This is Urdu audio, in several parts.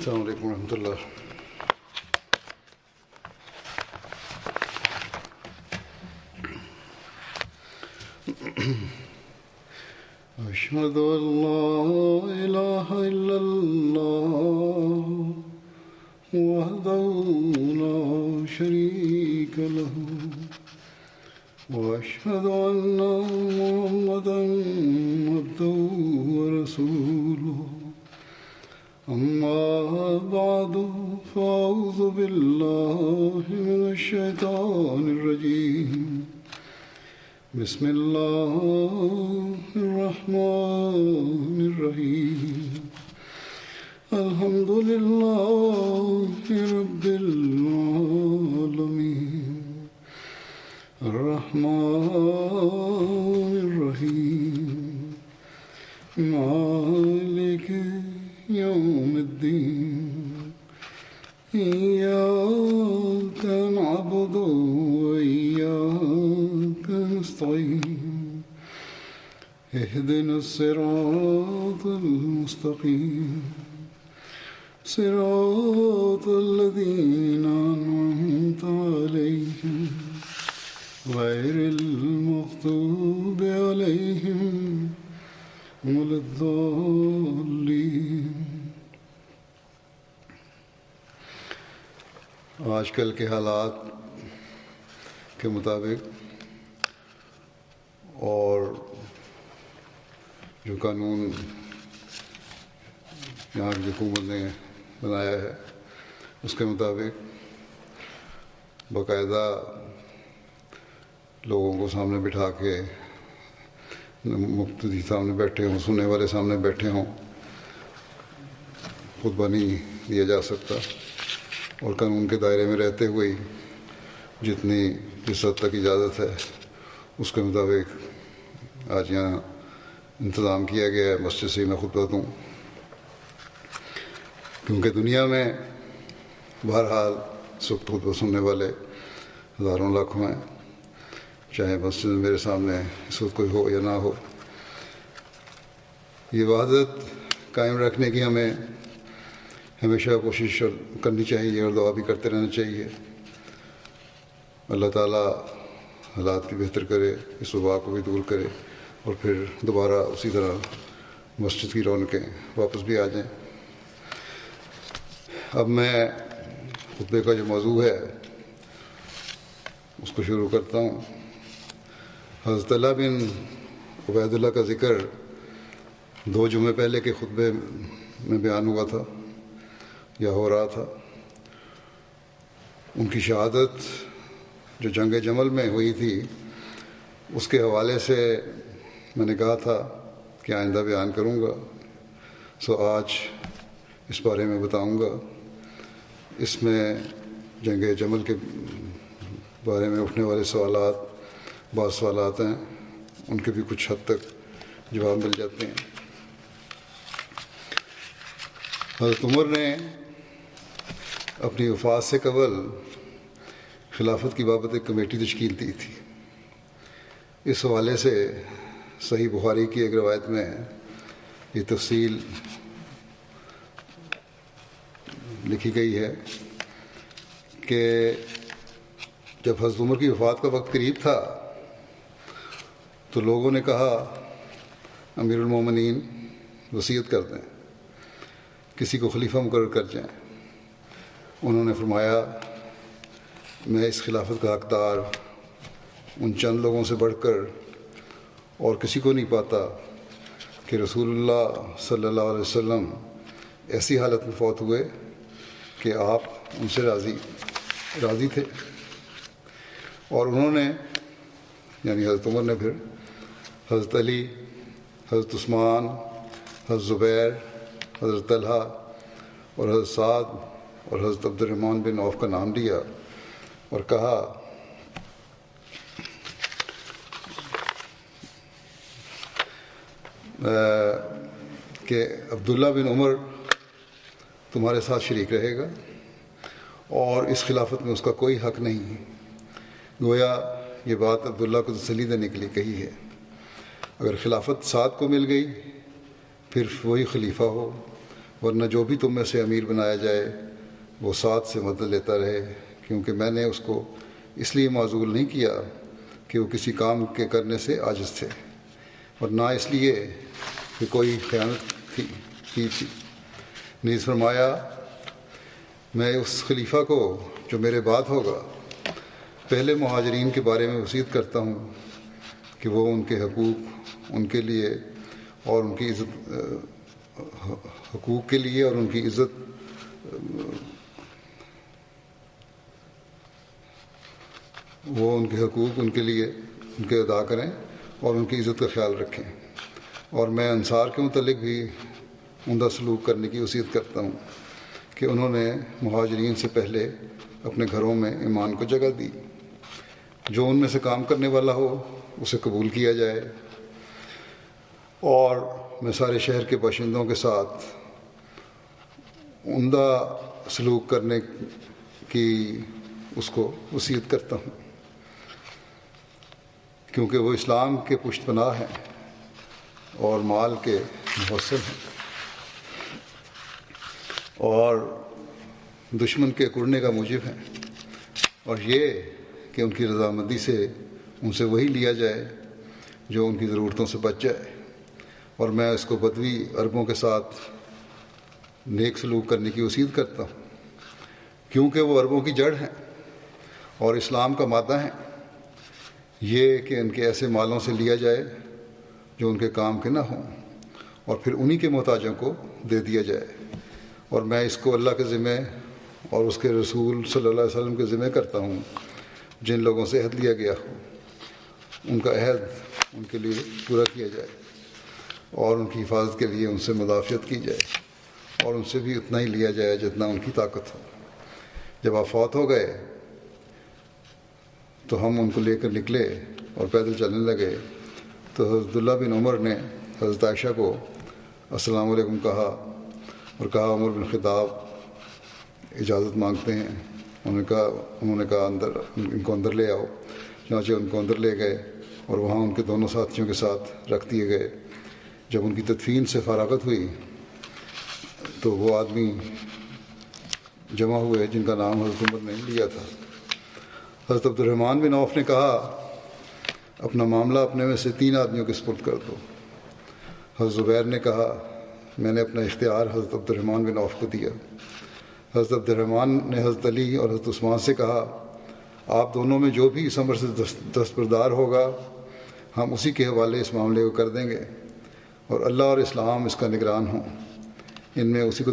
السلام علیکم ورحمۃ اللہ. أشهد أن لا إله إلا الله وحده لا شريك له وأشهد أن محمدا عبده ورسوله أما بعد فأعوذ بالله من الشيطان الرجيم بسم الله الرحمن الرحيم الحمد لله رب العالمين الرحمن الرحيم مالك يوم الدين إياك نعبد وإياك نستعين اهدنا الصراط المستقيم صراط الذين أنعمت عليهم غير المغضوب عليهم ولا الضالين. آج کل کے حالات کے مطابق اور جو قانون یہاں کی حکومت نے بنایا ہے اس کے مطابق باقاعدہ لوگوں کو سامنے بٹھا کے مقتدی سامنے بیٹھے ہوں، سننے والے سامنے بیٹھے ہوں، خطبہ نہیں دیا جا سکتا، اور قانون کے دائرے میں رہتے ہوئے جتنی جس حد تک اجازت ہے اس کے مطابق آج یہاں انتظام کیا گیا ہے مسجد سے میں خطبہ دوں، کیونکہ دنیا میں بہرحال اس وقت خطبہ سننے والے ہزاروں لاکھوں ہیں، چاہے مسجد میں میرے سامنے اس وقت کوئی ہو یا نہ ہو. یہ وحدت قائم رکھنے کی ہمیں ہمیشہ کوشش کرنی چاہیے اور دعا بھی کرتے رہنا چاہیے. اللہ تعالیٰ حالات کی بہتر کرے، اس وبا کو بھی دور کرے، اور پھر دوبارہ اسی طرح مسجد کی رونقیں واپس بھی آ جائیں. اب میں خطبے کا جو موضوع ہے اس کو شروع کرتا ہوں. حضرت طلحہ بن عبید اللہ کا ذکر 2 جمعے پہلے کے خطبے میں بیان ہوا تھا یا ہو رہا تھا. ان کی شہادت جو جنگ جمل میں ہوئی تھی اس کے حوالے سے میں نے کہا تھا کہ آئندہ بیان کروں گا، سو آج اس بارے میں بتاؤں گا. اس میں جنگ جمل کے بارے میں اٹھنے والے سوالات، بعض سوالات ہیں ان کے بھی کچھ حد تک جواب مل جاتے ہیں. حضرت عمر نے اپنی وفات سے قبل خلافت کی بابت ایک کمیٹی تشکیل دی تھی. اس حوالے سے صحیح بخاری کی ایک روایت میں یہ تفصیل لکھی گئی ہے کہ جب حضرت عمر کی وفات کا وقت قریب تھا تو لوگوں نے کہا امیر المومنین وصیت کر دیں، کسی کو خلیفہ مقرر کر جائیں. انہوں نے فرمایا میں اس خلافت کا حقدار ان چند لوگوں سے بڑھ کر اور کسی کو نہیں پاتا کہ رسول اللہ صلی اللہ علیہ وسلم ایسی حالت میں فوت ہوئے کہ آپ ان سے راضی تھے. اور انہوں نے یعنی حضرت عمر نے پھر حضرت علی، حضرت عثمان، حضرت زبیر، حضرت طلحہ اور حضرت سعد اور حضرت عبد الرحمن بن عوف کا نام لیا اور کہا کہ عبداللہ بن عمر تمہارے ساتھ شریک رہے گا اور اس خلافت میں اس کا کوئی حق نہیں ہے. گویا یہ بات عبداللہ کو تسلی دینے کے لیے کہی ہے. اگر خلافت سعد کو مل گئی پھر وہی خلیفہ ہو، ورنہ جو بھی تم میں سے امیر بنایا جائے وہ ساتھ سے مدد لیتا رہے، کیونکہ میں نے اس کو اس لیے معزول نہیں کیا کہ وہ کسی کام کے کرنے سے عاجز تھے، اور نہ اس لیے کہ کوئی خیانت کی تھی۔ نیز فرمایا، میں اس خلیفہ کو جو میرے بعد ہوگا پہلے مہاجرین کے بارے میں وصیت کرتا ہوں کہ وہ ان کے حقوق ان کے لیے اور ان کی عزت حقوق کے لیے اور ان کی عزت وہ ان کے حقوق ان کے لیے ان کے ادا کریں اور ان کی عزت کا خیال رکھیں، اور میں انصار کے متعلق بھی عمدہ سلوک کرنے کی وصیت کرتا ہوں کہ انہوں نے مہاجرین سے پہلے اپنے گھروں میں ایمان کو جگہ دی۔ جو ان میں سے کام کرنے والا ہو اسے قبول کیا جائے، اور میں سارے شہر کے باشندوں کے ساتھ عمدہ سلوک کرنے کی اس کو وصیت کرتا ہوں، کیونکہ وہ اسلام کے پشت پناہ ہیں اور مال کے محسن ہیں، اور دشمن کے اکڑنے کا موجب ہیں، اور یہ کہ ان کی رضامندی سے ان سے وہی لیا جائے جو ان کی ضرورتوں سے بچ جائے، اور میں اس کو بدوی عربوں کے ساتھ نیک سلوک کرنے کی وصیت کرتا ہوں، کیونکہ وہ عربوں کی جڑ ہیں اور اسلام کا مادہ ہیں۔ یہ کہ ان کے ایسے مالوں سے لیا جائے جو ان کے کام کے نہ ہوں، اور پھر انہی کے محتاجوں کو دے دیا جائے، اور میں اس کو اللہ کے ذمہ اور اس کے رسول صلی اللہ علیہ وسلم کے ذمہ کرتا ہوں۔ جن لوگوں سے عہد لیا گیا ہو ان کا عہد ان کے لیے پورا کیا جائے، اور ان کی حفاظت کے لیے ان سے مدافعت کی جائے، اور ان سے بھی اتنا ہی لیا جائے جتنا ان کی طاقت ہو۔ جب آپ فوت ہو گئے تو ہم ان کو لے کر نکلے اور پیدل چلنے لگے، تو حضرت عبداللہ بن عمر نے حضرت عائشہ کو السلام علیکم کہا اور کہا عمر بن خطاب اجازت مانگتے ہیں۔ انہوں نے کہا اندر ان کو اندر لے آؤ۔ چنانچہ ان کو اندر لے گئے اور وہاں ان کے دونوں ساتھیوں کے ساتھ رکھ دیے گئے۔ جب ان کی تدفین سے فراغت ہوئی تو وہ آدمی جمع ہوئے جن کا نام حضرت عمر نے لیا تھا۔ حضرت عبد الرحمن بن عوف نے کہا، اپنا معاملہ اپنے میں سے 3 آدمیوں کے سپرد کر دو۔ حضرت زبیر نے کہا، میں نے اپنا اختیار حضرت عبد الرحمن بن عوف کو دیا۔ حضرت عبد الرحمن نے حضرت علی اور حضرت عثمان سے کہا، آپ دونوں میں جو بھی اس امر سے دستبردار ہوگا ہم اسی کے حوالے اس معاملے کو کر دیں گے، اور اللہ اور اسلام اس کا نگران ہوں۔ ان میں اسی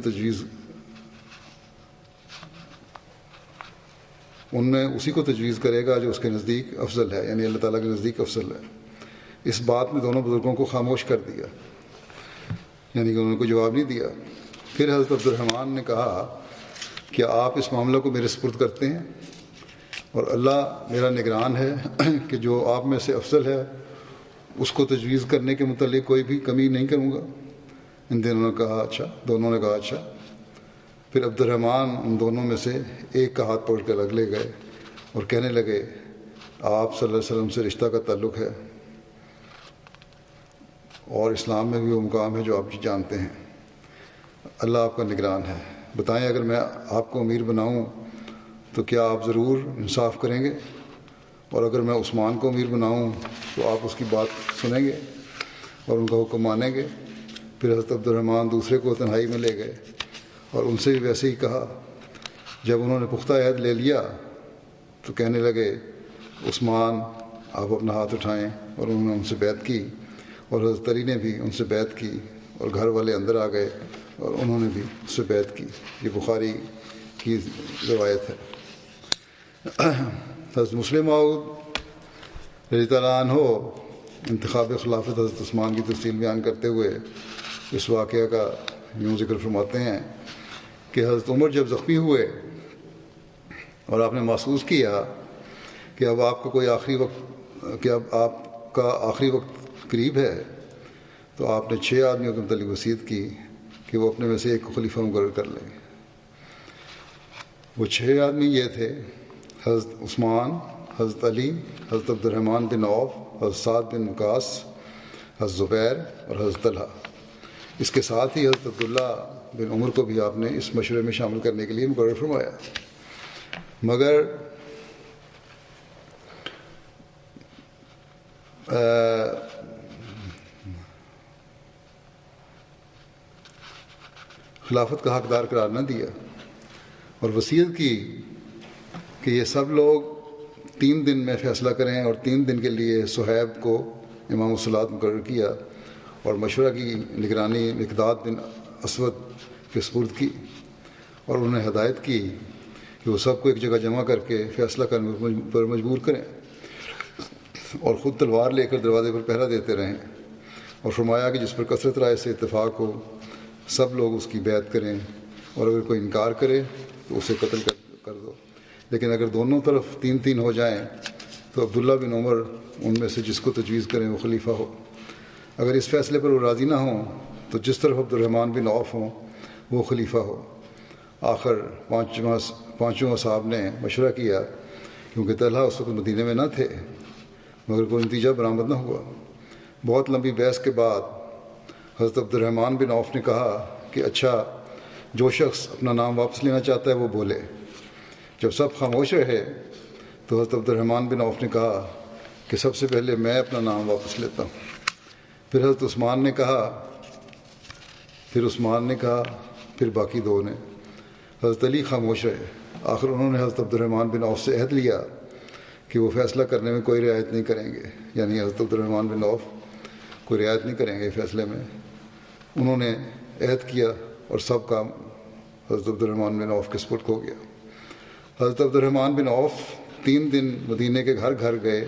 کو تجویز کرے گا جو اس کے نزدیک افضل ہے، یعنی اللہ تعالیٰ کے نزدیک افضل ہے۔ اس بات میں دونوں بزرگوں کو خاموش کر دیا، یعنی کہ انہوں نے کوئی جواب نہیں دیا۔ پھر حضرت عبد الرحمن نے کہا، کیا آپ اس معاملہ کو میرے سپرد کرتے ہیں؟ اور اللہ میرا نگران ہے کہ جو آپ میں سے افضل ہے اس کو تجویز کرنے کے متعلق کوئی بھی کمی نہیں کروں گا۔ دونوں نے کہا اچھا۔ پھر عبد الرحمن ان دونوں میں سے ایک کا ہاتھ پکڑ کر الگ لے گئے اور کہنے لگے، آپ صلی اللہ علیہ وسلم سے رشتہ کا تعلق ہے، اور اسلام میں بھی وہ مقام ہے جو آپ جانتے ہیں۔ اللہ آپ کا نگران ہے۔ بتائیں، اگر میں آپ کو امیر بناؤں تو کیا آپ ضرور انصاف کریں گے؟ اور اگر میں عثمان کو امیر بناؤں تو آپ اس کی بات سنیں گے اور ان کا حکم مانیں گے؟ پھر حضرت عبد الرحمن دوسرے کو تنہائی میں لے گئے اور ان سے بھی ویسے ہی کہا۔ جب انہوں نے پختہ عہد لے لیا تو کہنے لگے، عثمان آپ اپنا ہاتھ اٹھائیں، اور انہوں نے ان سے بیعت کی، اور حضرت علی نے بھی ان سے بیعت کی، اور گھر والے اندر آ گئے اور انہوں نے بھی اس سے بیعت کی۔ یہ بخاری کی روایت ہے۔ حضرت مسلم موعود رضی اللہ عنہ انتخاب خلافت حضرت عثمان کی تفصیل بیان کرتے ہوئے اس واقعہ کا یوں ذکر فرماتے ہیں کہ حضرت عمر جب زخمی ہوئے اور آپ نے محسوس کیا کہ اب آپ کا آخری وقت قریب ہے، تو آپ نے 6 آدمیوں کے متعلق وصیت کی کہ وہ اپنے میں سے ایک کو خلیفہ مقرر کر لیں۔ وہ 6 آدمی یہ تھے: حضرت عثمان، حضرت علی، حضرت عبد الرحمن بن عوف، حضرت سعد بن وقاص، حضرت زبیر اور حضرت طلحہ۔ اس کے ساتھ ہی حضرت عبداللہ بن عمر کو بھی آپ نے اس مشورے میں شامل کرنے کے لیے مقرر فرمایا، مگر خلافت کا حقدار قرار نہ دیا اور وصیت کی کہ یہ سب لوگ 3 دن میں فیصلہ کریں، اور 3 دن کے لیے صہیب کو امام الصلاۃ مقرر کیا اور مشورہ کی نگرانی مقداد بن اسود کے سپرد کی، اور انہوں نے ہدایت کی کہ وہ سب کو ایک جگہ جمع کر کے فیصلہ کرنے پر مجبور کریں اور خود تلوار لے کر دروازے پر پہرا دیتے رہیں، اور فرمایا کہ جس پر کثرت رائے سے اتفاق ہو سب لوگ اس کی بیعت کریں، اور اگر کوئی انکار کرے تو اسے قتل کر دو، لیکن اگر دونوں طرف 3 ہو جائیں تو عبداللہ بن عمر ان میں سے جس کو تجویز کریں وہ خلیفہ ہو، اگر اس فیصلے پر وہ راضی نہ ہوں تو جس طرف عبد الرحمن بن عوف ہوں وہ خلیفہ ہو۔ آخر پانچوں اصحاب نے مشورہ کیا، کیونکہ طلحہ اس وقت مدینے میں نہ تھے، مگر کوئی نتیجہ برآمد نہ ہوا۔ بہت لمبی بحث کے بعد حضرت عبد الرحمن بن عوف نے کہا کہ اچھا، جو شخص اپنا نام واپس لینا چاہتا ہے وہ بولے۔ جب سب خاموش رہے تو حضرت عبد الرحمن بن عوف نے کہا کہ سب سے پہلے میں اپنا نام واپس لیتا ہوں۔ پھر حضرت عثمان نے کہا، پھر باقی 2 نے۔ حضرت علی خاموش رہے۔ آخر انہوں نے حضرت عبد الرحمن بن عوف سے عہد لیا کہ وہ فیصلہ کرنے میں کوئی رعایت نہیں کریں گے، یعنی حضرت عبد الرحمن بن عوف کوئی رعایت نہیں کریں گے فیصلے میں۔ انہوں نے عہد کیا اور سب کام حضرت عبد الرحمن بن عوف کے سپرد ہو گیا۔ حضرت عبد الرحمن بن عوف 3 دن مدینے کے گھر گھر گئے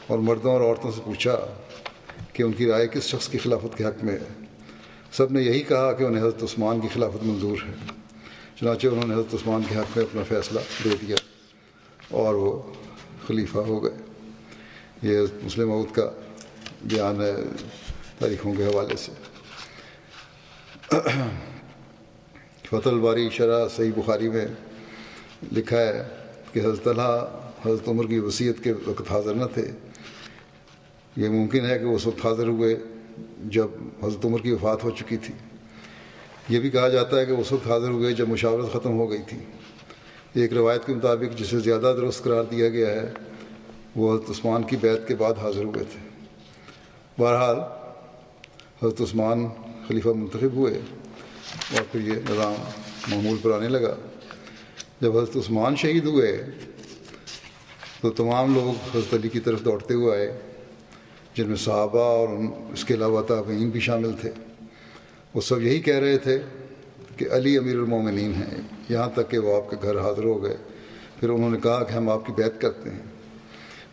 اور مردوں اور عورتوں سے پوچھا کہ ان کی رائے کس شخص کی خلافت کے حق میں ہے۔ سب نے یہی کہا کہ انہیں حضرت عثمان کی خلافت منظور ہے۔ چنانچہ انہوں نے حضرت عثمان کے حق میں اپنا فیصلہ دے دیا اور وہ خلیفہ ہو گئے۔ یہ مسلم موعود کا بیان ہے تاریخوں کے حوالے سے۔ فتح الباری شرح صحیح بخاری میں لکھا ہے کہ حضرت طلحہ حضرت عمر کی وصیت کے وقت حاضر نہ تھے۔ یہ ممکن ہے کہ وہ اس وقت حاضر ہوئے جب حضرت عمر کی وفات ہو چکی تھی۔ یہ بھی کہا جاتا ہے کہ اس وقت حاضر ہوئے جب مشاورت ختم ہو گئی تھی۔ ایک روایت کے مطابق جسے زیادہ درست قرار دیا گیا ہے وہ حضرت عثمان کی بیعت کے بعد حاضر ہوئے تھے۔ بہرحال حضرت عثمان خلیفہ منتخب ہوئے اور پھر یہ نظام معمول پر آنے لگا۔ جب حضرت عثمان شہید ہوئے تو تمام لوگ حضرت علی کی طرف دوڑتے ہوئے آئے، جن میں صحابہ اور اس کے علاوہ تابعین بھی شامل تھے۔ وہ سب یہی کہہ رہے تھے کہ علی امیر المومنین ہیں، یہاں تک کہ وہ آپ کے گھر حاضر ہو گئے۔ پھر انہوں نے کہا کہ ہم آپ کی بیعت کرتے ہیں،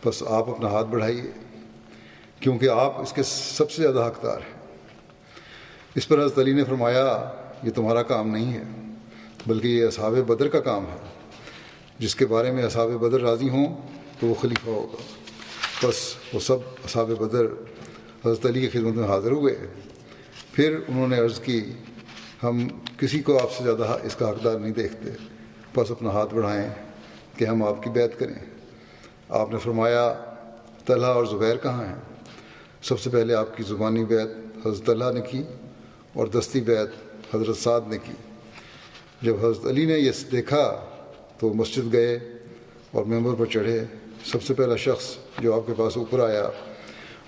بس آپ اپنا ہاتھ بڑھائیے، کیونکہ آپ اس کے سب سے زیادہ حقدار ہیں۔ اس پر حضرت علی نے فرمایا، یہ تمہارا کام نہیں ہے، بلکہ یہ اصحاب بدر کا کام ہے۔ جس کے بارے میں اصحاب بدر راضی ہوں تو وہ خلیفہ ہوگا۔ بس وہ سب اصحاب بدر حضرت علی کی خدمت میں حاضر ہوئے۔ پھر انہوں نے عرض کی، ہم کسی کو آپ سے زیادہ اس کا حقدار نہیں دیکھتے، بس اپنا ہاتھ بڑھائیں کہ ہم آپ کی بیعت کریں۔ آپ نے فرمایا، طلحہ اور زبیر کہاں ہیں؟ سب سے پہلے آپ کی زبانی بیعت حضرت طلحہ نے کی اور دستی بیعت حضرت سعد نے کی۔ جب حضرت علی نے یہ دیکھا تو مسجد گئے اور ممبر پر چڑھے۔ سب سے پہلا شخص جو آپ کے پاس اوپر آیا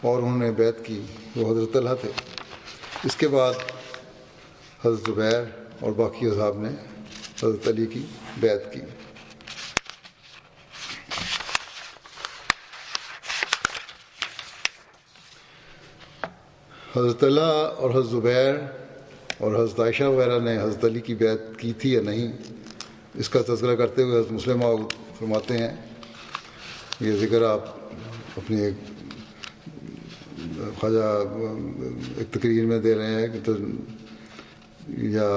اور انہوں نے بیعت کی وہ حضرت طلحہ تھے۔ اس کے بعد حضرت زبیر اور باقی اصحاب نے حضرت علی کی بیعت کی۔ حضرت طلحہ اور حضرت زبیر اور حضرت عائشہ وغیرہ نے حضرت علی کی بیعت کی تھی یا نہیں، اس کا تذکرہ کرتے ہوئے حضرت مسلم موعود فرماتے ہیں، یہ ذکر آپ اپنی خواجہ ایک تقریر میں دے رہے ہیں کہ یا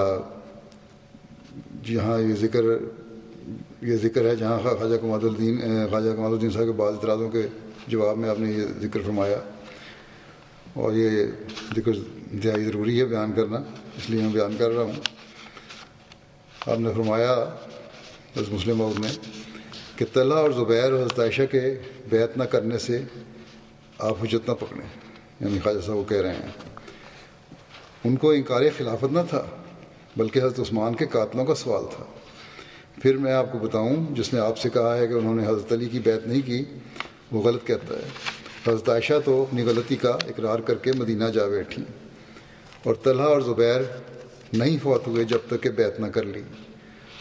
جہاں یہ ذکر ہے جہاں خواجہ کمال الدین صاحب کے بعض اعتراضوں کے جواب میں آپ نے یہ ذکر فرمایا، اور یہ ذکر انتہائی ضروری ہے بیان کرنا، اس لیے میں بیان کر رہا ہوں۔ آپ نے فرمایا حضرت مسلم موعود نے کہ طلحہ اور زبیر اور حضرت عائشہ کے بیعت نہ کرنے سے آپ حجت نہ پکڑیں، یعنی خواجہ صاحب وہ کہہ رہے ہیں ان کو انکار خلافت نہ تھا، بلکہ حضرت عثمان کے قاتلوں کا سوال تھا۔ پھر میں آپ کو بتاؤں، جس نے آپ سے کہا ہے کہ انہوں نے حضرت علی کی بیعت نہیں کی، وہ غلط کہتا ہے۔ حضرت عائشہ تو اپنی غلطی کا اقرار کر کے مدینہ جا بیٹھیں، اور طلحہ اور زبیر نہیں فوت ہوئے جب تک کہ بیعت نہ کر لی۔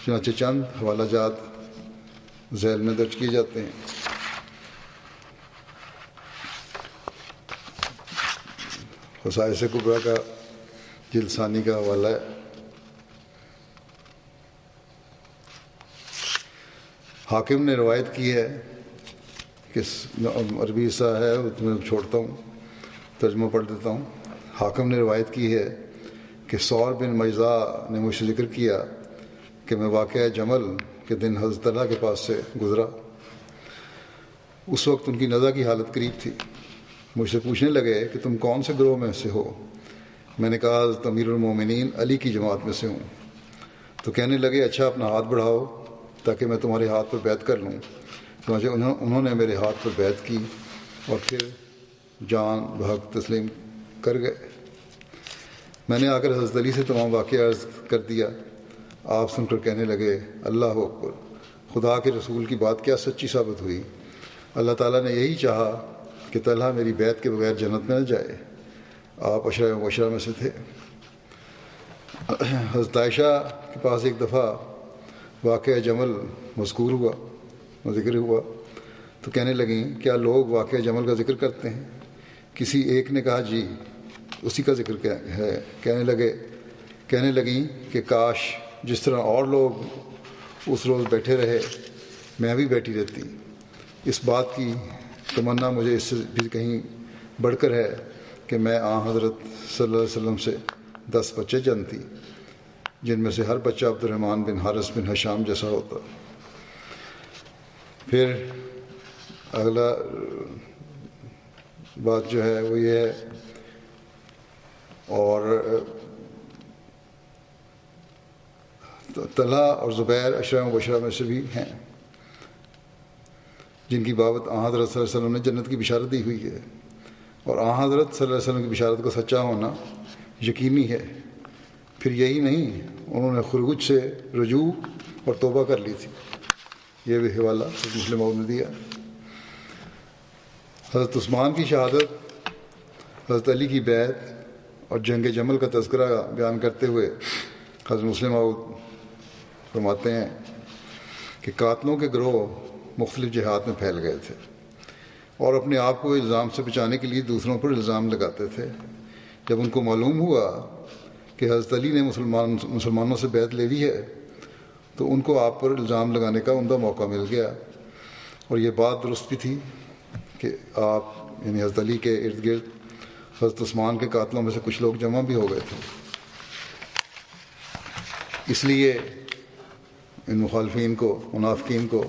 چنانچہ چند حوالہ جات ذیل میں درج کیے جاتے ہیں۔ خصائص کبریٰ کا جلد ثانی کا حوالہ ہے۔ حاکم نے روایت کی ہے کہ عربی سا ہے، میں چھوڑتا ہوں، ترجمہ پڑھ دیتا ہوں۔ حاکم نے روایت کی ہے کہ ثور بن مجزا نے مجھ سے ذکر کیا کہ میں واقعہ جمل کے دن حضرت طلحہ کے پاس سے گزرا۔ اس وقت ان کی نزع کی حالت قریب تھی۔ مجھ سے پوچھنے لگے کہ تم کون سے گروہ میں سے ہو؟ میں نے کہا حضرت امیر المومنین علی کی جماعت میں سے ہوں۔ تو کہنے لگے اچھا اپنا ہاتھ بڑھاؤ تاکہ میں تمہارے ہاتھ پر بیعت کر لوں۔ چنانچہ انہوں نے میرے ہاتھ پر بیعت کی اور پھر جان بحق تسلیم کر گئے۔ میں نے آ کر حضرت علی سے تمام واقعہ عرض کر دیا۔ آپ سن کر کہنے لگے اللہ اکبر، خدا کے رسول کی بات کیا سچی ثابت ہوئی۔ اللہ تعالیٰ نے یہی چاہا کہ طلحہ میری بیعت کے بغیر جنت میں نہ جائے۔ آپ عشرہ مبشرہ میں سے تھے۔ حضرت عائشہ کے پاس ایک دفعہ واقعہ جمل مذکور ہوا، ذکر ہوا، تو کہنے لگیں کیا لوگ واقعہ جمل کا ذکر کرتے ہیں؟ کسی ایک نے کہا جی اسی کا ذکر کیا ہے۔ کہنے لگیں کہ کاش جس طرح اور لوگ اس روز بیٹھے رہے میں بھی بیٹھی رہتی۔ اس بات کی تمنا مجھے اس سے بھی کہیں بڑھ کر ہے کہ میں حضرت صلی اللہ علیہ وسلم سے 10 بچے جنتی، جن میں سے ہر بچہ عبد الرحمن بن حارث بن حشام جیسا ہوتا۔ پھر اگلا بات جو ہے وہ یہ ہے، اور طلحہ اور زبیر عشرہ مبشرہ میں سے بھی ہیں جن کی بابت حضرت صلی اللہ علیہ وسلم نے جنت کی بشارت دی ہوئی ہے، اور حضرت صلی اللہ علیہ وسلم کی بشارت کا سچا ہونا یقینی ہے۔ پھر یہی نہیں، انہوں نے خروج سے رجوع اور توبہ کر لی تھی۔ یہ بھی حوالہ مسلم نے دیا۔ حضرت عثمان کی شہادت، حضرت علی کی بیعت اور جنگ جمل کا تذکرہ بیان کرتے ہوئے حضرت مسلم فرماتے ہیں کہ قاتلوں کے گروہ مختلف جہات میں پھیل گئے تھے اور اپنے آپ کو الزام سے بچانے کے لیے دوسروں پر الزام لگاتے تھے۔ جب ان کو معلوم ہوا کہ حضرت علی نے مسلمانوں سے بیعت لے لی ہے تو ان کو آپ پر الزام لگانے کا عمدہ موقع مل گیا، اور یہ بات درست بھی تھی کہ آپ یعنی حضرت علی کے ارد گرد حضرت عثمان کے قاتلوں میں سے کچھ لوگ جمع بھی ہو گئے تھے۔ اس لیے ان مخالفین کو، منافقین کو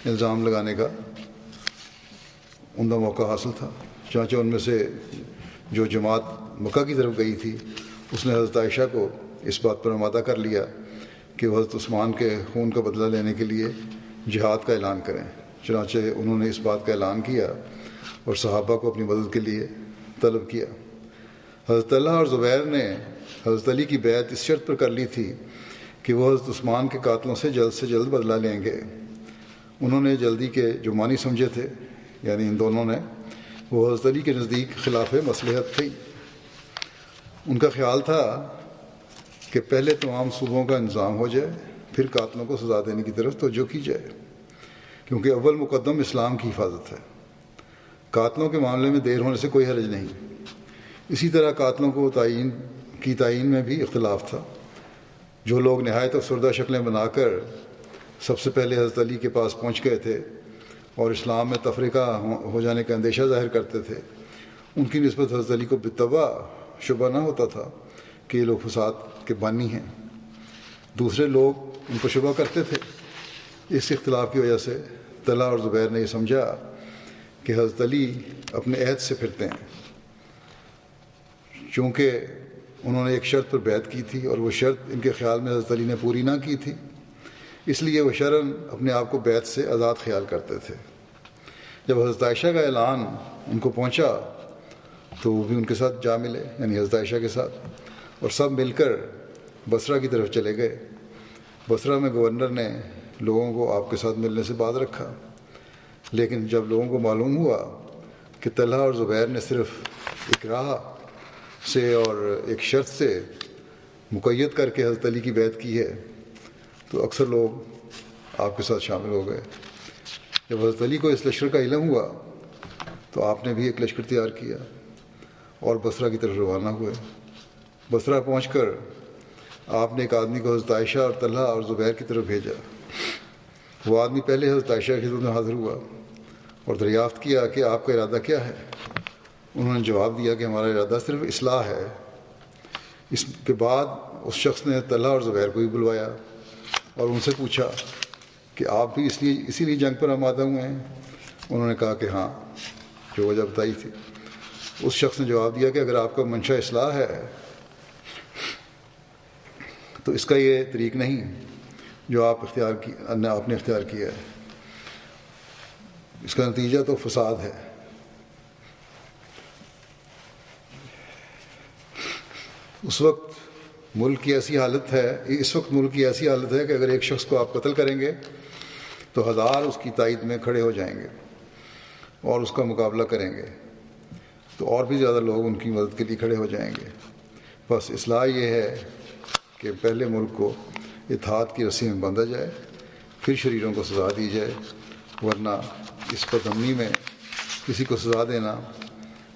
الزام لگانے کا عمدہ موقع حاصل تھا۔ چنانچہ ان میں سے جو جماعت مکہ کی طرف گئی تھی اس نے حضرت عائشہ کو اس بات پر آمادہ کر لیا کہ وہ حضرت عثمان کے خون کا بدلہ لینے کے لیے جہاد کا اعلان کریں۔ چنانچہ انہوں نے اس بات کا اعلان کیا اور صحابہ کو اپنی مدد کے لیے طلب کیا۔ حضرت طلحہ اور زبیر نے حضرت علی کی بیعت اس شرط پر کر لی تھی کہ وہ حضرت عثمان کے قاتلوں سے جلد بدلہ لیں گے۔ انہوں نے جلدی کے جو معنی سمجھے تھے، یعنی ان دونوں نے، وہ حضرت علی کے نزدیک خلاف مصلحت تھی۔ ان کا خیال تھا کہ پہلے تمام صوبوں کا انتظام ہو جائے، پھر قاتلوں کو سزا دینے کی طرف توجہ کی جائے، کیونکہ اول مقدم اسلام کی حفاظت ہے۔ قاتلوں کے معاملے میں دیر ہونے سے کوئی حرج نہیں۔ اسی طرح قاتلوں کو تعین میں بھی اختلاف تھا۔ جو لوگ نہایت افسردہ شکلیں بنا کر سب سے پہلے حضرت علی کے پاس پہنچ گئے تھے اور اسلام میں تفرقہ ہو جانے کا اندیشہ ظاہر کرتے تھے، ان کی نسبت حضرت علی کو بالطبع شبہ نہ ہوتا تھا کہ یہ لوگ فساد کے بانی ہیں۔ دوسرے لوگ ان کو شبہ کرتے تھے۔ اس اختلاف کی وجہ سے طلحہ اور زبیر نے یہ سمجھا کہ حضرت علی اپنے عہد سے پھرتے ہیں، چونکہ انہوں نے ایک شرط پر بیعت کی تھی اور وہ شرط ان کے خیال میں حضرت علی نے پوری نہ کی تھی، اس لیے وہ شرعاً اپنے آپ کو بیعت سے آزاد خیال کرتے تھے۔ جب حضرت عائشہ کا اعلان ان کو پہنچا تو وہ بھی ان کے ساتھ جا ملے، یعنی حضرت عائشہ کے ساتھ، اور سب مل کر بصرہ کی طرف چلے گئے۔ بصرہ میں گورنر نے لوگوں کو آپ کے ساتھ ملنے سے باز رکھا، لیکن جب لوگوں کو معلوم ہوا کہ طلحہ اور زبیر نے صرف اکراہ سے اور ایک شرط سے مقید کر کے حضرت علی کی بیعت کی ہے، تو اکثر لوگ آپ کے ساتھ شامل ہو گئے۔ جب حضرت علی کو اس لشکر کا علم ہوا تو آپ نے بھی ایک لشکر تیار کیا اور بصرہ کی طرف روانہ ہوئے۔ بصرہ پہنچ کر آپ نے ایک آدمی کو حضرت عائشہ اور طلحہ اور زبیر کی طرف بھیجا۔ وہ آدمی پہلے حضرت عائشہ کی خدمت میں حاضر ہوا اور دریافت کیا کہ آپ کا ارادہ کیا ہے۔ انہوں نے جواب دیا کہ ہمارا ارادہ صرف اصلاح ہے۔ اس کے بعد اس شخص نے طلحہ اور زبیر کو بھی بلوایا اور ان سے پوچھا کہ آپ بھی اسی لیے جنگ پر آمادہ ہوئے ہیں؟ انہوں نے کہا کہ ہاں، جو وجہ بتائی تھی۔ اس شخص نے جواب دیا کہ اگر آپ کا منشا اصلاح ہے تو اس کا یہ طریق نہیں جو آپ نے اختیار کیا ہے، اس کا نتیجہ تو فساد ہے۔ اس وقت ملک کی ایسی حالت ہے کہ اگر ایک شخص کو آپ قتل کریں گے تو 1000 اس کی تائید میں کھڑے ہو جائیں گے اور اس کا مقابلہ کریں گے، تو اور بھی زیادہ لوگ ان کی مدد کے لیے کھڑے ہو جائیں گے۔ بس اصلاح یہ ہے کہ پہلے ملک کو اتحاد کی رسی میں باندھا جائے، پھر شریروں کو سزا دی جائے، ورنہ اس بدامنی میں کسی کو سزا دینا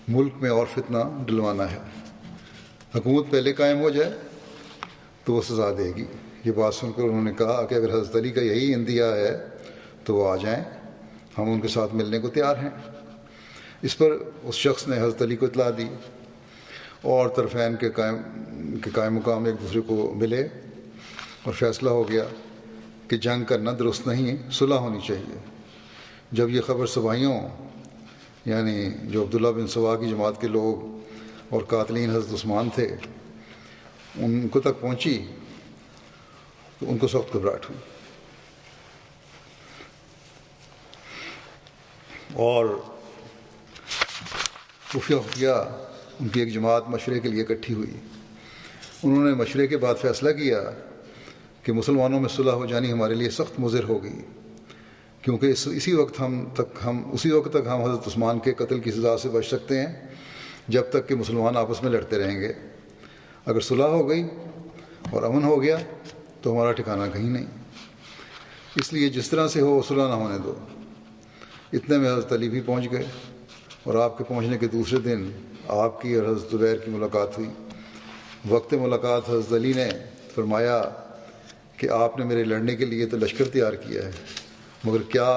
ملک میں اور فتنہ ڈلوانا ہے۔ حکومت پہلے قائم ہو جائے تو وہ سزا دے گی۔ یہ بات سن کر انہوں نے کہا کہ اگر حضرت علی کا یہی اندیہ ہے تو وہ آ جائیں، ہم ان کے ساتھ ملنے کو تیار ہیں۔ اس پر اس شخص نے حضرت علی کو اطلاع دی اور طرفین کے قائم مقام ایک دوسرے کو ملے اور فیصلہ ہو گیا کہ جنگ کرنا درست نہیں، صلح ہونی چاہیے۔ جب یہ خبر سبائیوں یعنی جو عبداللہ بن سوا کی جماعت کے لوگ اور قاتلین حضرت عثمان تھے ان کو تک پہنچی تو ان کو سخت گھبراہٹ ہوئی اور خفیہ ان کی ایک جماعت مشورے کے لیے اکٹھی ہوئی۔ انہوں نے مشورے کے بعد فیصلہ کیا کہ مسلمانوں میں صلح ہو جانی ہمارے لیے سخت مضر ہوگی، کیونکہ اسی وقت تک ہم حضرت عثمان کے قتل کی سزا سے بچ سکتے ہیں جب تک کہ مسلمان آپس میں لڑتے رہیں گے۔ اگر صلح ہو گئی اور امن ہو گیا تو ہمارا ٹھکانہ کہیں نہیں، اس لیے جس طرح سے ہو صلح نہ ہونے دو۔ اتنے میں حضرت علی بھی پہنچ گئے اور آپ کے پہنچنے کے دوسرے دن آپ کی اور حضرت زبیر کی ملاقات ہوئی۔ وقت ملاقات حضرت علی نے فرمایا کہ آپ نے میرے لڑنے کے لیے تو لشکر تیار کیا ہے، مگر کیا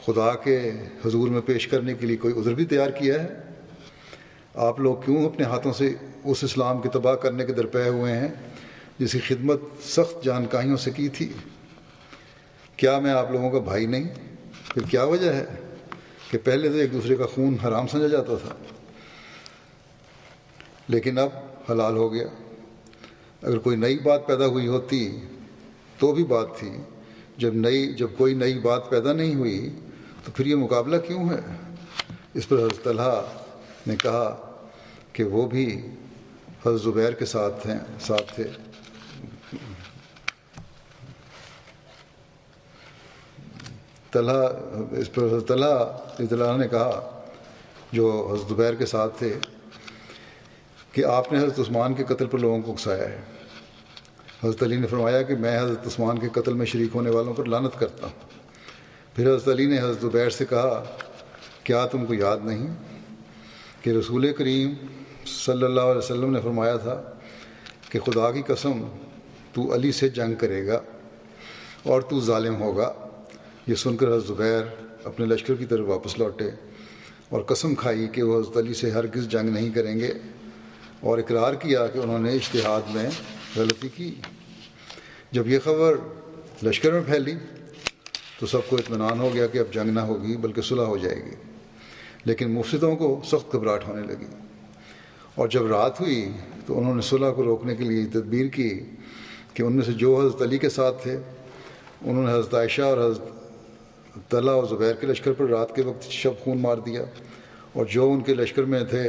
خدا کے حضور میں پیش کرنے کے لیے کوئی عذر بھی تیار کیا ہے؟ آپ لوگ کیوں اپنے ہاتھوں سے اس اسلام کے تباہ کرنے کے درپے ہوئے ہیں جس کی خدمت سخت جانکاہیوں سے کی تھی؟ کیا میں آپ لوگوں کا بھائی نہیں؟ پھر کیا وجہ ہے کہ پہلے تو ایک دوسرے کا خون حرام سمجھا جاتا تھا لیکن اب حلال ہو گیا؟ اگر کوئی نئی بات پیدا ہوئی ہوتی تو بھی بات تھی، جب کوئی نئی بات پیدا نہیں ہوئی تو پھر یہ مقابلہ کیوں ہے؟ اس پر حضرت طلحہ نے کہا کہ وہ بھی حضرت زبیر کے ساتھ تھے۔ اس پر حضرت طلحہ نے کہا جو حضرت زبیر کے ساتھ تھے کہ آپ نے حضرت عثمان کے قتل پر لوگوں کو اکسایا ہے۔ حضرت علی نے فرمایا کہ میں حضرت عثمان کے قتل میں شریک ہونے والوں پر لعنت کرتا ہوں۔ پھر حضرت علی نے حضرت زبیر سے کہا کیا تم کو یاد نہیں کہ رسول کریم صلی اللہ علیہ وسلم نے فرمایا تھا کہ خدا کی قسم تو علی سے جنگ کرے گا اور تو ظالم ہوگا۔ یہ سن کر حضرت زبیر اپنے لشکر کی طرف واپس لوٹے اور قسم کھائی کہ وہ حضرت علی سے ہرگز جنگ نہیں کریں گے، اور اقرار کیا کہ انہوں نے اجتہاد میں غلطی کی۔ جب یہ خبر لشکر میں پھیلی تو سب کو اطمینان ہو گیا کہ اب جنگ نہ ہوگی بلکہ صلح ہو جائے گی، لیکن مفسدوں کو سخت گھبراہٹ ہونے لگی، اور جب رات ہوئی تو انہوں نے صلح کو روکنے کے لیے تدبیر کی کہ ان میں سے جو حضرت علی کے ساتھ تھے انہوں نے حضرت عائشہ اور حضرت طلحہ اور زبیر کے لشکر پر رات کے وقت شب خون مار دیا، اور جو ان کے لشکر میں تھے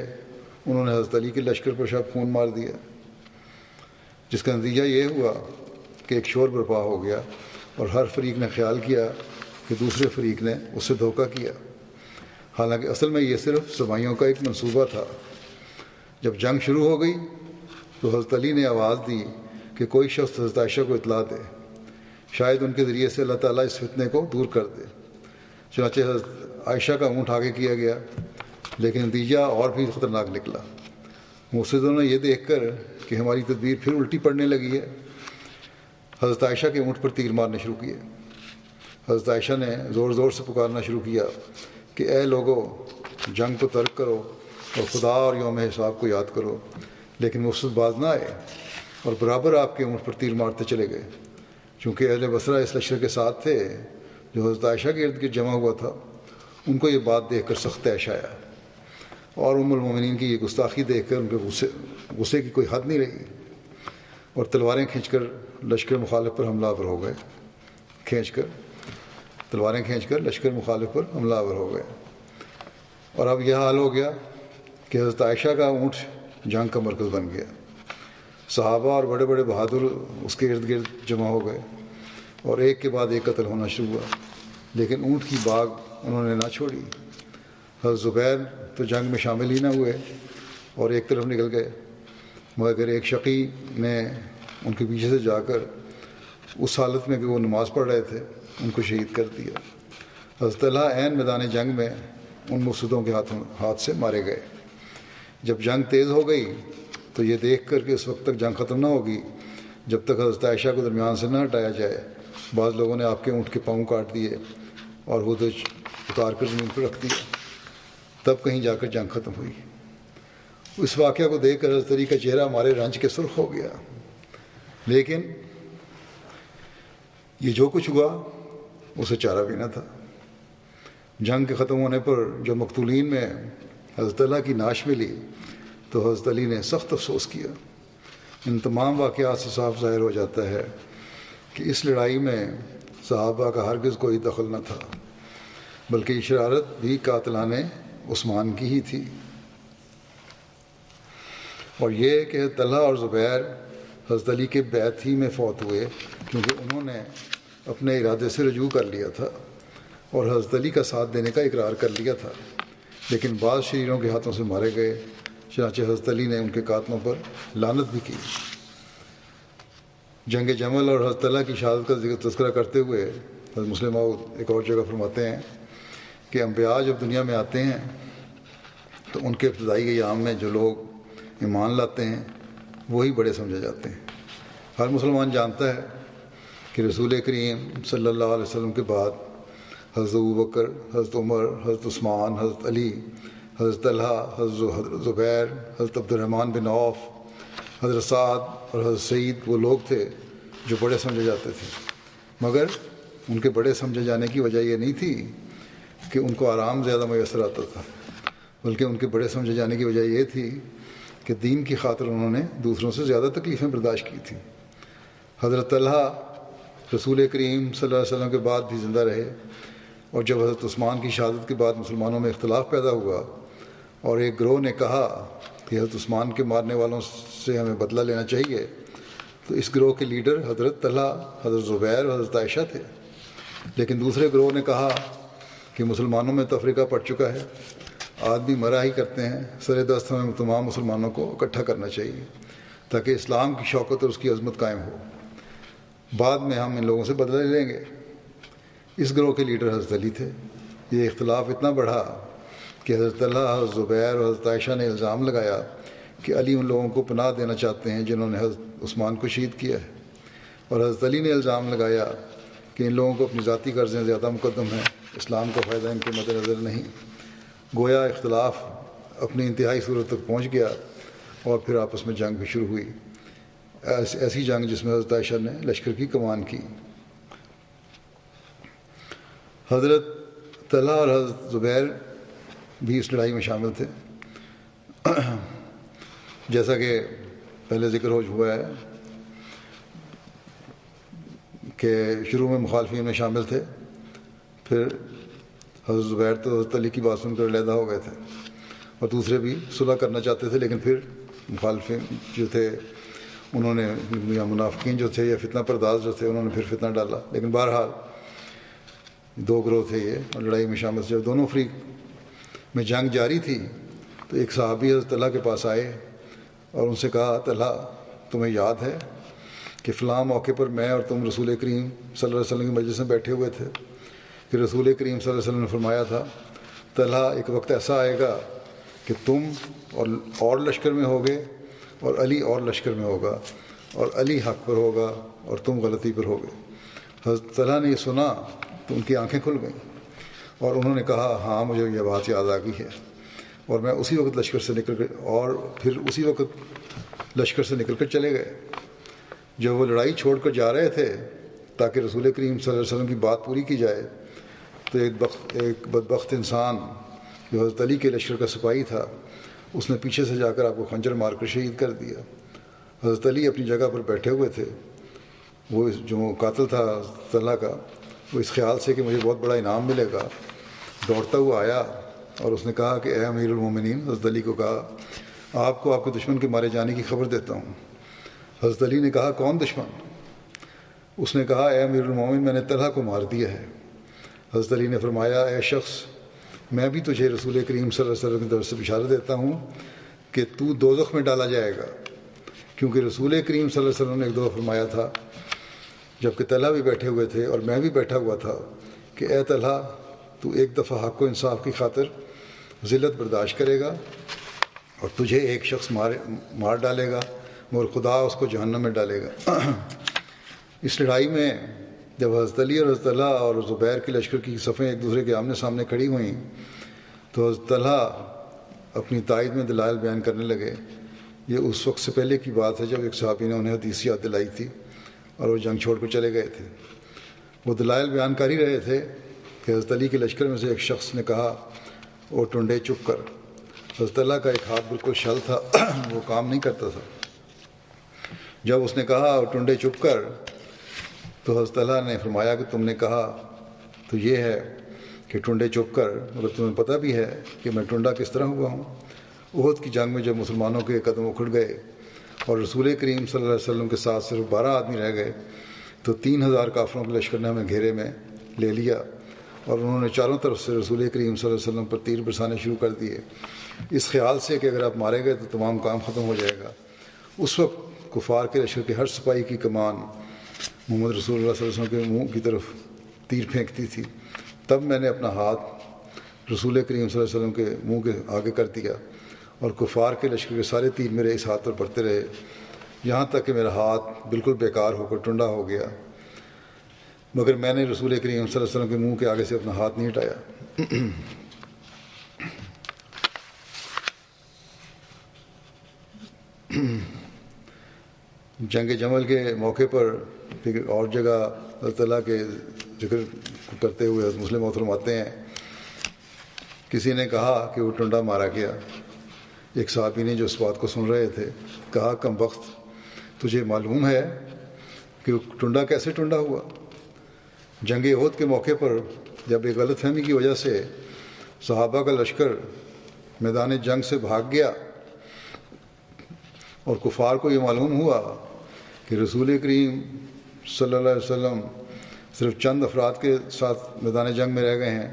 انہوں نے حضرت علی کے لشکر پر شب خون مار دیا۔ جس کا نتیجہ یہ ہوا کہ ایک شور برپا ہو گیا اور ہر فریق نے خیال کیا کہ دوسرے فریق نے اس سے دھوکہ کیا، حالانکہ اصل میں یہ صرف سبائیوں کا ایک منصوبہ تھا۔ جب جنگ شروع ہو گئی تو حضرت علی نے آواز دی کہ کوئی شخص حضرت عائشہ کو اطلاع دے، شاید ان کے ذریعے سے اللہ تعالیٰ اس فتنے کو دور کر دے۔ چنانچہ حضرت عائشہ کا اونٹ آگے کیا گیا، لیکن نتیجہ اور بھی خطرناک نکلا۔ مفسدوں نے یہ دیکھ کر کہ ہماری تدبیر پھر الٹی پڑنے لگی ہے، حضرت عائشہ کے اونٹ پر تیر مارنے شروع کیے۔ حضرت عائشہ نے زور زور سے پکارنا شروع کیا کہ اے لوگو، جنگ کو ترک کرو اور خدا اور یوم حساب کو یاد کرو، لیکن مفسد باز نہ آئے اور برابر آپ کے اونٹ پر تیر مارتے چلے گئے۔ چونکہ اہل بصرہ اس لشکر کے ساتھ تھے جو حضرت عائشہ کے ارد گرد جمع ہوا تھا، ان کو یہ بات دیکھ کر سخت طیش آیا اور ام المومنین کی یہ گستاخی دیکھ کر ان کے غصے کی کوئی حد نہیں رہی اور تلواریں کھینچ کر لشکر مخالف پر حملہ آور ہو گئے۔ تلواریں کھینچ کر لشکر مخالف پر حملہ آور ہو گئے، اور اب یہ حال ہو گیا کہ حضرت عائشہ کا اونٹ جنگ کا مرکز بن گیا۔ صحابہ اور بڑے بڑے بہادر اس کے ارد گرد جمع ہو گئے اور ایک کے بعد ایک قتل ہونا شروع ہوا، لیکن اونٹ کی باغ انہوں نے نہ چھوڑی۔ حضرت زبیر تو جنگ میں شامل ہی نہ ہوئے اور ایک طرف نکل گئے، مگر ایک شقی نے ان کے پیچھے سے جا کر اس حالت میں کہ وہ نماز پڑھ رہے تھے ان کو شہید کر دیا۔ حضرت طلحہ عین میدان جنگ میں ان مفسدوں کے ہاتھ سے مارے گئے۔ جب جنگ تیز ہو گئی تو یہ دیکھ کر کہ اس وقت تک جنگ ختم نہ ہوگی جب تک حضرت عائشہ کو درمیان سے نہ ہٹایا جائے، بعض لوگوں نے آپ کے اونٹ کے پاؤں کاٹ دیے اور ہودج اتار کر زمین پر رکھ دیا، تب کہیں جا کر جنگ ختم ہوئی۔ اس واقعہ کو دیکھ کر حضرت علی کا چہرہ ہمارے رنج کے سرخ ہو گیا، لیکن یہ جو کچھ ہوا اسے چارہ بھی نہ تھا۔ جنگ کے ختم ہونے پر جب مقتولین میں حضرت طلحہ کی نعش ملی تو حضرت علی نے سخت افسوس کیا۔ ان تمام واقعات سے صاف ظاہر ہو جاتا ہے کہ اس لڑائی میں صحابہ کا ہرگز کوئی دخل نہ تھا، بلکہ یہ شرارت بھی قاتلان عثمان کی ہی تھی۔ اور یہ کہ طلحہ اور زبیر حضرت علی کے بیعت ہی میں فوت ہوئے، کیونکہ انہوں نے اپنے ارادے سے رجوع کر لیا تھا اور حضرت علی کا ساتھ دینے کا اقرار کر لیا تھا، لیکن بعض شریروں کے ہاتھوں سے مارے گئے۔ چنانچہ حضرت علی نے ان کے قاتلوں پر لعنت بھی کی۔ جنگ جمل اور حضرت طلحہ کی شہادت کا تذکرہ کرتے ہوئے حضرت مسلم موعود ایک اور جگہ فرماتے ہیں کہ انبیاء جب دنیا میں آتے ہیں تو ان کے ابتدائی ایام میں جو لوگ ایمان لاتے ہیں وہی بڑے سمجھے جاتے ہیں۔ ہر مسلمان جانتا ہے کہ رسول کریم صلی اللہ علیہ وسلم کے بعد حضرت ابوبکر، حضرت عمر، حضرت عثمان، حضرت علی، حضرت طلحہ، حضرت زبیر، حضرت عبد الرحمن بن عوف، حضرت سعد اور حضرت سعید وہ لوگ تھے جو بڑے سمجھے جاتے تھے، مگر ان کے بڑے سمجھے جانے کی وجہ یہ نہیں تھی کہ ان کو آرام زیادہ میسر آتا تھا، بلکہ ان کے بڑے سمجھے جانے کی وجہ یہ تھی کہ دین کی خاطر انہوں نے دوسروں سے زیادہ تکلیفیں برداشت کی تھیں۔ حضرت طلحہ رسول کریم صلی اللہ علیہ وسلم کے بعد بھی زندہ رہے، اور جب حضرت عثمان کی شہادت کے بعد مسلمانوں میں اختلاف پیدا ہوا اور ایک گروہ نے کہا کہ حضرت عثمان کے مارنے والوں سے ہمیں بدلہ لینا چاہیے، تو اس گروہ کے لیڈر حضرت طلحہ، حضرت زبیر اور حضرت عائشہ تھے۔ لیکن دوسرے گروہ نے کہا کہ مسلمانوں میں تفریقہ پڑ چکا ہے، آدمی مرا ہی کرتے ہیں، سر دست ہمیں تمام مسلمانوں کو اکٹھا کرنا چاہیے تاکہ اسلام کی شوکت اور اس کی عظمت قائم ہو، بعد میں ہم ان لوگوں سے بدلہ لے لیں گے۔ اس گروہ کے لیڈر حضرت علی تھے۔ یہ اختلاف اتنا بڑھا کہ حضرت طلحہ، حضرت زبیر اور حضرت عائشہ نے الزام لگایا کہ علی ان لوگوں کو پناہ دینا چاہتے ہیں جنہوں نے حضرت عثمان کو شہید کیا ہے، اور حضرت علی نے الزام لگایا کہ ان لوگوں کو اپنی ذاتی غرضیں زیادہ مقدم ہیں، اسلام کا فائدہ ان کے مد نظر نہیں۔ گویا اختلاف اپنی انتہائی صورت تک پہنچ گیا اور پھر آپس میں جنگ بھی شروع ہوئی، ایسی جنگ جس میں حضرت عائشہ نے لشکر کی کمان کی۔ حضرت طلحہ اور حضرت زبیر بھی اس لڑائی میں شامل تھے، جیسا کہ پہلے ذکر ہو ہوا ہے کہ شروع میں مخالفین میں شامل تھے، پھر حضرت زبیر تو حضرت علی کی بات سن کر علیحدہ ہو گئے تھے، اور دوسرے بھی صلح کرنا چاہتے تھے، لیکن پھر مخالفین جو تھے انہوں نے یا منافقین جو تھے یا فتنہ پرداز جو تھے انہوں نے پھر فتنہ ڈالا. لیکن بہرحال 2 گروہ تھے یہ اور لڑائی میں شامل. جب دونوں فریق میں جنگ جاری تھی تو ایک صحابی حضرت طلحہ کے پاس آئے اور ان سے کہا طلحہ تمہیں یاد ہے کہ فلاں موقع پر میں اور تم رسول کریم صلی اللہ علیہ وسلم کی مجلس میں بیٹھے ہوئے تھے کہ رسول کریم صلی اللہ علیہ وسلم نے فرمایا تھا طلحہ ایک وقت ایسا آئے گا کہ تم اور لشکر میں ہوگے اور علی اور لشکر میں ہوگا اور علی حق پر ہوگا اور تم غلطی پر ہوگے. حضرت طلحہ نے یہ سنا تو ان کی آنکھیں کھل گئیں اور انہوں نے کہا ہاں مجھے یہ بات یاد آ گئی ہے. اور میں اسی وقت لشکر سے نکل کر اور پھر اسی وقت لشکر سے نکل کر چلے گئے. جب وہ لڑائی چھوڑ کر جا رہے تھے تاکہ رسول کریم صلی اللہ علیہ وسلم کی بات پوری کی جائے تو ایک بدبخت انسان جو حضرت علی کے لشکر کا سپاہی تھا اس نے پیچھے سے جا کر آپ کو خنجر مار کر شہید کر دیا. حضرت علی اپنی جگہ پر بیٹھے ہوئے تھے. وہ جو قاتل تھا طلحہ کا وہ اس خیال سے کہ مجھے بہت بڑا انعام ملے گا دوڑتا ہوا آیا اور اس نے کہا کہ اے امیر المومنین, حضرت علی کو کہا آپ کو آپ کے دشمن کے مارے جانے کی خبر دیتا ہوں. حضرت علی نے کہا کون دشمن؟ اس نے کہا اے امیر المومنین میں نے طلحہ کو مار دیا ہے. حضرت علی نے فرمایا اے شخص میں بھی تجھے رسول کریم صلی اللہ علیہ وسلم کی طرف سے بشارت دیتا ہوں کہ تو دوزخ میں ڈالا جائے گا, کیونکہ رسول کریم صلی اللہ علیہ وسلم نے ایک دفعہ فرمایا تھا جب کہ طلحہ بھی بیٹھے ہوئے تھے اور میں بھی بیٹھا ہوا تھا کہ اے طلحہ تو ایک دفعہ حق و انصاف کی خاطر ذلت برداشت کرے گا اور تجھے ایک شخص مار ڈالے گا مگر خدا اس کو جہنم میں ڈالے گا. اس لڑائی میں جب حضرت علی اور حضرت طلحہ اور زبیر کے لشکر کی صفیں ایک دوسرے کے آمنے سامنے کھڑی ہوئیں تو حضرت طلحہ اپنی تائید میں دلائل بیان کرنے لگے. یہ اس وقت سے پہلے کی بات ہے جب ایک صحابی نے انہیں حدیث یاد دلائی تھی اور وہ جنگ چھوڑ کر چلے گئے تھے. وہ دلائل بیان کر ہی رہے تھے کہ حضرت علی کے لشکر میں سے ایک شخص نے کہا او ٹنڈے چپ کر. حضرت طلحہ کا ایک ہاتھ بالکل شل تھا, وہ کام نہیں کرتا تھا. جب اس نے کہا او ٹنڈے چپ کر تو حضرت طلحہ نے فرمایا کہ تم نے کہا تو یہ ہے کہ ٹنڈے چپ کر, مگر تمہیں پتہ بھی ہے کہ میں ٹنڈا کس طرح ہوا ہوں. احد کی جنگ میں جب مسلمانوں کے قدم اکھڑ گئے اور رسول کریم صلی اللہ علیہ وسلم کے ساتھ صرف 12 آدمی رہ گئے تو 3000 کافروں کے لشکر نے ہمیں گھیرے میں لے لیا اور انہوں نے چاروں طرف سے رسول کریم صلی اللہ علیہ وسلم پر تیر برسانے شروع کر دیے اس خیال سے کہ اگر آپ مارے گئے تو تمام کام ختم ہو جائے گا. اس وقت کفار کے لشکر کے ہر سپاہی کی کمان محمد رسول اللہ صلی اللہ علیہ وسلم کے منہ کی طرف تیر پھینکتی تھی. تب میں نے اپنا ہاتھ رسول کریم صلی اللہ علیہ وسلم کے منہ کے آگے کر دیا اور کفار کے لشکر کے سارے تیر میرے اس ہاتھ پر پڑتے رہے یہاں تک کہ میرا ہاتھ بالکل بیکار ہو کر ٹنڈا ہو گیا, مگر میں نے رسول کریم صلی اللہ علیہ وسلم کے منہ کے آگے سے اپنا ہاتھ نہیں ہٹایا. جنگ جمل کے موقع پر پھر اور جگہ اللہ تعالیٰ کے ذکر کرتے ہوئے مسلم محترم آتے ہیں. کسی نے کہا کہ وہ ٹنڈا مارا گیا. ایک صحابی نے جو اس بات کو سن رہے تھے کہا کم وقت تجھے معلوم ہے کہ وہ ٹنڈا کیسے ٹنڈا ہوا؟ جنگ احد کے موقع پر جب ایک غلط فہمی کی وجہ سے صحابہ کا لشکر میدان جنگ سے بھاگ گیا اور کفار کو یہ معلوم ہوا کہ رسول کریم صلی اللہ علیہ وسلم صرف چند افراد کے ساتھ میدان جنگ میں رہ گئے ہیں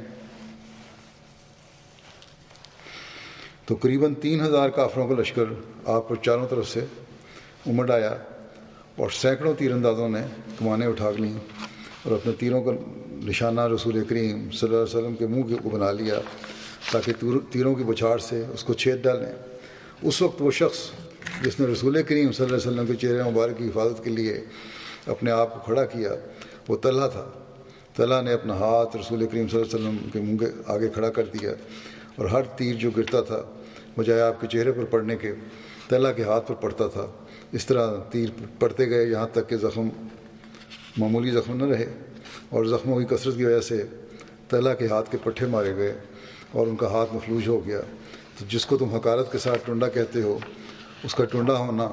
تو قریباً 3000 کافروں کا لشکر آپ پر چاروں طرف سے امڑ آیا اور سینکڑوں تیر اندازوں نے کمانیں اٹھا لیں اور اپنے تیروں کا نشانہ رسول کریم صلی اللہ علیہ وسلم کے منہ کو بنا لیا تاکہ تیروں کی بچھاڑ سے اس کو چھید ڈالیں. اس وقت وہ شخص جس نے رسول کریم صلی اللہ علیہ وسلم کے چہرے مبارک کی حفاظت کے لیے اپنے آپ کو کھڑا کیا وہ طلحہ تھا. طلحہ نے اپنا ہاتھ رسول کریم صلی اللہ علیہ وسلم کے منہ کے آگے کھڑا کر دیا اور ہر تیر جو گرتا تھا بجائے آپ کے چہرے پر پڑنے کے طلحہ کے ہاتھ پر پڑتا تھا. اس طرح تیر پڑتے گئے یہاں تک کہ زخم معمولی زخم نہ رہے اور زخموں کی کثرت کی وجہ سے طلحہ کے ہاتھ کے پٹھے مارے گئے اور ان کا ہاتھ مفلوج ہو گیا. تو جس کو تم حقارت کے ساتھ ٹنڈا کہتے ہو اس کا ٹنڈا ہونا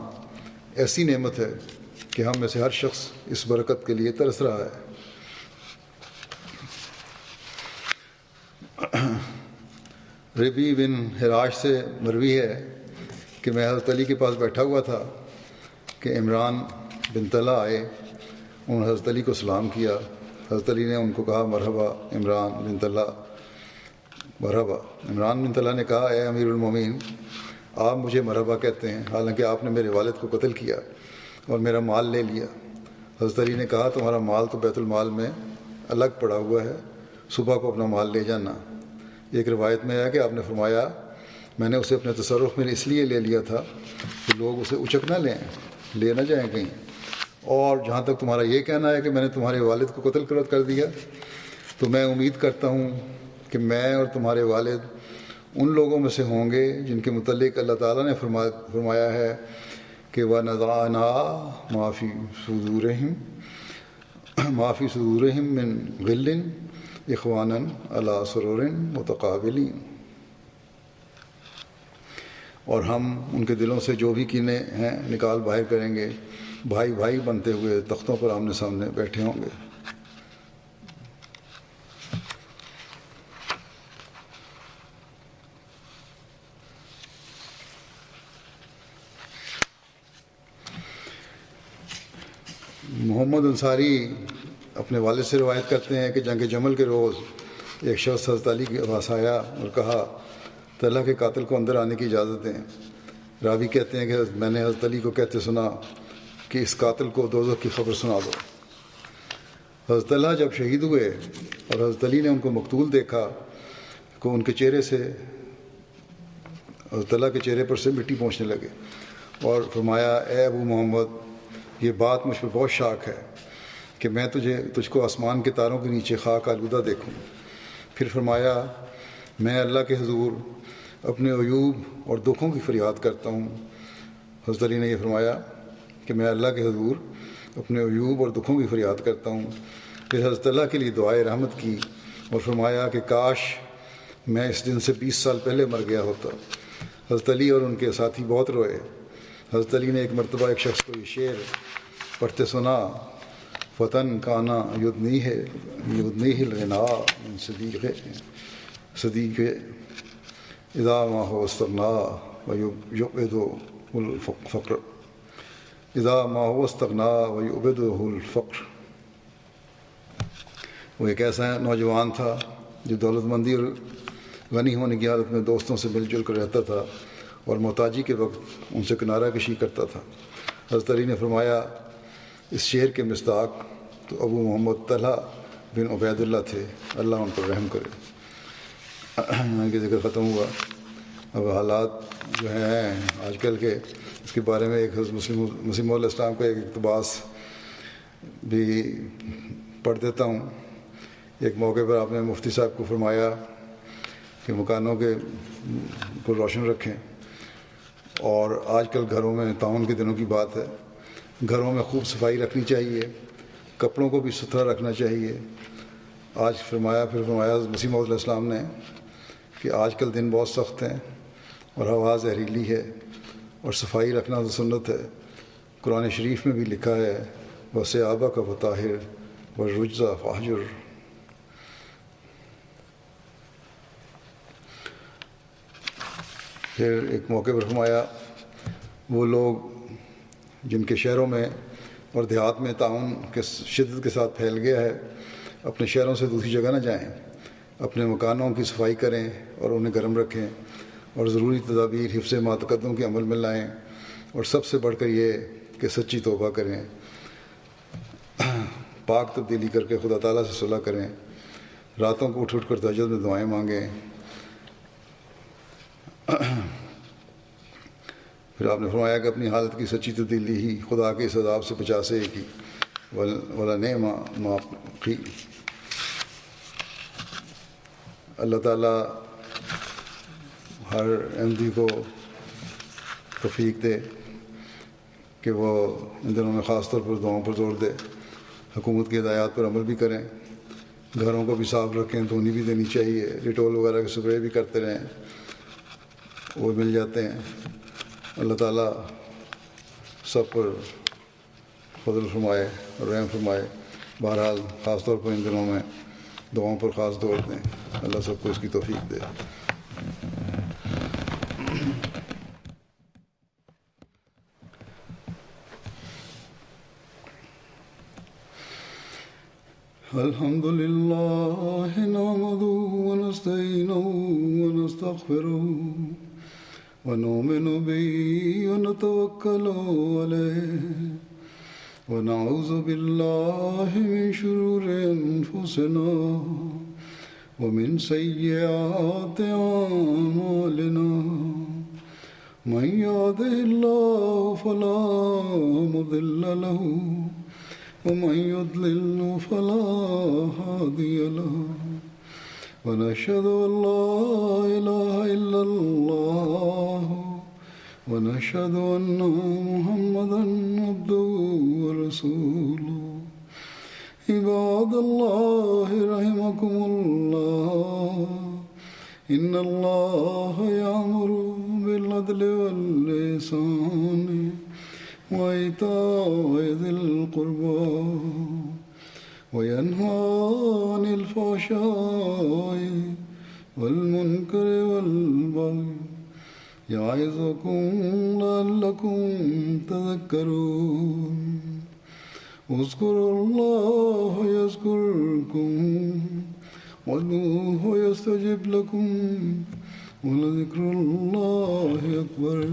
ایسی نعمت ہے کہ ہم میں سے ہر شخص اس برکت کے لیے ترس رہا ہے. ربی بن حراش سے مروی ہے کہ میں حضرت علی کے پاس بیٹھا ہوا تھا کہ عمران بن طلحہ آئے، انہوں نے حضرت علی کو سلام کیا. حضرت علی نے ان کو کہا مرحبا عمران بن طلحہ، مرحبا. عمران بن طلحہ نے کہا اے امیر المومنین، آپ مجھے مرحبا کہتے ہیں حالانکہ آپ نے میرے والد کو قتل کیا اور میرا مال لے لیا. حضرت علی نے کہا تمہارا مال تو بیت المال میں الگ پڑا ہوا ہے، صبح کو اپنا مال لے جانا. ایک روایت میں ہے کہ آپ نے فرمایا میں نے اسے اپنے تصرف میں اس لیے لے لیا تھا کہ لوگ اسے اچک نہ لے نہ جائیں کہیں. اور جہاں تک تمہارا یہ کہنا ہے کہ میں نے تمہارے والد کو قتل کر دیا، تو میں امید کرتا ہوں کہ میں اور تمہارے والد ان لوگوں میں سے ہوں گے جن کے متعلق اللہ تعالیٰ نے فرمایا ہے کہ وَنَزَعْنَا مَا فِي صُدُورِهِم مِّن غِلٍّ إِخْوَانًا عَلَىٰ سُرُرٍ مُتَقَابِلِينَ. اور ہم ان کے دلوں سے جو بھی کینے ہیں نکال باہر کریں گے، بھائی بھائی بنتے ہوئے تختوں پر آمنے سامنے بیٹھے ہوں گے. محمد انصاری اپنے والد سے روایت کرتے ہیں کہ جنگ جمل کے روز ایک شخص حضرت علی کے پاس آیا اور کہا طلحہ کے قاتل کو اندر آنے کی اجازت دیں. راوی کہتے ہیں کہ میں نے حضرت علی کو کہتے سنا کہ اس قاتل کو دوزخ کی خبر سنا دو. حضرت طلحہ جب شہید ہوئے اور حضرت علی نے ان کو مقتول دیکھا کہ ان کے چہرے سے حضرت طلحہ کے چہرے پر سے مٹی پہنچنے لگے اور فرمایا اے ابو محمد، یہ بات مجھ پہ بہت شاک ہے کہ میں تجھ کو آسمان کے تاروں کے نیچے خاک آلودہ دیکھوں. پھر فرمایا میں اللہ کے حضور اپنے عیوب اور دکھوں کی فریاد کرتا ہوں. حضرت علی نے یہ فرمایا کہ میں اللہ کے حضور اپنے عیوب اور دکھوں کی فریاد کرتا ہوں. پھر حضرت اللہ کے لیے دعائے رحمت کی اور فرمایا کہ کاش میں اس دن سے 20 سال پہلے مر گیا ہوتا. حضرت علی اور ان کے ساتھی بہت روئے. حضرت علی نے ایک مرتبہ ایک شخص کو یہ شعر پڑھتے سنا وطن کانا یدنیہ الغنا من صدیق اذا ما هو استغنا ویعبد الفقر اذا ما هو استغنا ویعبده الفقر. وہ ایک ایسا نوجوان تھا جو دولت مندی اور غنی ہونے کی حالت میں دوستوں سے مل جل کر رہتا تھا اور محتاجی کے وقت ان سے کنارہ کشی کرتا تھا. حضرت علی نے فرمایا اس شعر کے مصداق تو ابو محمد طلحہ بن عبید اللہ تھے، اللہ ان پر رحم کرے. ان کے ذکر ختم ہوا. اب حالات جو ہیں آج کل کے، اس کے بارے میں ایک مسیم علیہ السلام کا ایک اقتباس بھی پڑھ دیتا ہوں. ایک موقع پر آپ نے مفتی صاحب کو فرمایا کہ مکانوں کو روشن رکھیں. اور آج کل گھروں میں تعاون کے دنوں کی بات ہے، گھروں میں خوب صفائی رکھنی چاہیے، کپڑوں کو بھی ستھرا رکھنا چاہیے. پھر فرمایا مسیح موعود علیہ السلام نے کہ آج کل دن بہت سخت ہیں اور ہوا زہریلی ہے اور صفائی رکھنا تو سنت ہے. قرآن شریف میں بھی لکھا ہے وَثِيَابَكَ فَطَہِّرْ وَالرُّجْزَ فَاہْجُرْ. پھر ایک موقع پر فرمایا وہ لوگ جن کے شہروں میں اور دیہات میں تعاون کے شدت کے ساتھ پھیل گیا ہے اپنے شہروں سے دوسری جگہ نہ جائیں، اپنے مکانوں کی صفائی کریں اور انہیں گرم رکھیں اور ضروری تدابیر حفظ ما تقدم کے عمل میں لائیں. اور سب سے بڑھ کر یہ کہ سچی توبہ کریں، پاک تبدیلی کر کے خدا تعالیٰ سے صلح کریں، راتوں کو اٹھ کر تہجد میں دعائیں مانگیں. پھر آپ نے فرمایا کہ اپنی حالت کی سچی تبدیلی ہی خدا کے اس عذاب سے بچا سکے گی. وَلَنِعْمَ مَا قِيلَ. اللہ تعالیٰ ہر احمدی کو توفیق دے کہ وہ ان دنوں میں خاص طور پر دعاؤں پر زور دے، حکومت کی ہدایات پر عمل بھی کریں، گھروں کو بھی صاف رکھیں، دھونی بھی دینی چاہیے، ڈیٹول وغیرہ کے سپرے بھی کرتے رہیں، وہ مل جاتے ہیں. اللہ تعالیٰ سب پر فضل فرمائے اور رحم فرمائے. بہرحال خاص طور پر ان دنوں میں دعاؤں پر خاص زور دیں. اللہ سب کو اس کی توفیق دے. الحمد لله نحمده ونستعينه ونستغفره ونؤمن به ونتوكل عليه ونعوذ بالله من شرور أنفسنا ومن سيئات أعمالنا من يهده الله فلا مضل له ومن يضلل فلا هادي له ونشهد أن لا إله إلا الله ونشهد أن محمدا عبده ورسوله عباد الله رحمكم الله إن الله يأمر بالعدل والإحسان وإيتاء ذي القربى وينهى عن الفحشاء والمنكر والبغي يعظكم لعلكم تذكرون اذكروا الله يذكركم وادعوه يستجب لكم ولذكر الله أكبر.